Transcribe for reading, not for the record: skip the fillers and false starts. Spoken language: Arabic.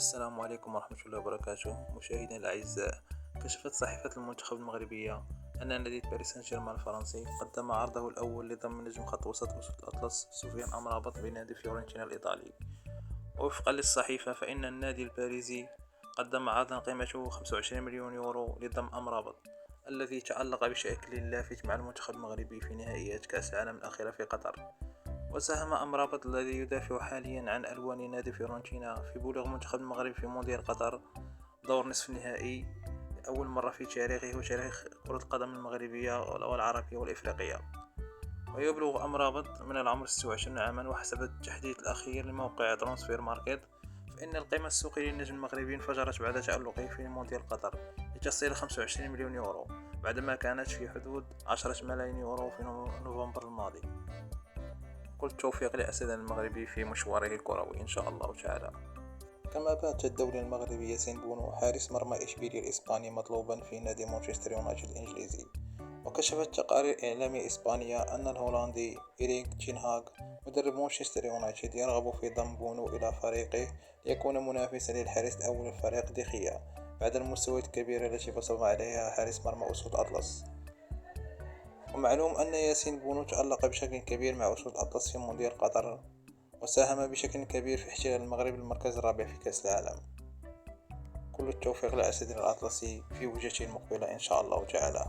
السلام عليكم ورحمة الله وبركاته مشاهدينا الأعزاء. كشفت صحيفة المنتخب المغربية أن نادي باريس سان جيرمان الفرنسي قدم عرضه الأول لضم نجم خط وسط أسود الأطلس سفيان أمرابط بنادي فيورنتينا الإيطالي. ووفقا للصحيفة فإن النادي الباريسي قدم عرضا قيمته 25 مليون يورو لضم أمرابط الذي تألق بشكل لافت مع المنتخب المغربي في نهائيات كأس العالم الأخيرة في قطر. وساهم أمرابط الذي يدافع حاليا عن ألوان نادي فيورنتينا في بلوغ منتخب المغرب في مونديال قطر دور نصف النهائي لأول مرة في تاريخه وتاريخ كرة القدم المغربية والعربية والإفريقية. ويبلغ أمرابط من العمر 26 عاما، وحسب التحديث الأخير لموقع ترانسفير ماركت فإن القيمة السوقية للنجم المغربي انفجرت بعد تألقه في مونديال قطر لتصل 25 مليون يورو بعدما كانت في حدود 10 ملايين يورو في نوفمبر الماضي. كل التوفيق لأسدنا المغربي في مشواره الكروي إن شاء الله تعالى. كما بات الدولي المغربي ياسين بونو حارس مرمى إشبيلية الإسباني مطلوبا في نادي مانشستر يونايتد الإنجليزي. وكشفت تقارير إعلامية إسبانية أن الهولندي إريك تين هاغ مدرب مانشستر يونايتد يرغب في ضم بونو إلى فريقه ليكون منافسا للحارس الأول للفريق دخيا بعد المستويات الكبيرة التي بصم عليها حارس مرمى أسود أطلس. ومعلوم أن ياسين بونو تألق بشكل كبير مع أسود أطلس في مونديال قطر، وساهم بشكل كبير في احتلال المغرب المركز الرابع في كأس العالم. كل التوفيق لأسدنا الأطلسي في وجهته المقبلة إن شاء الله تعالى.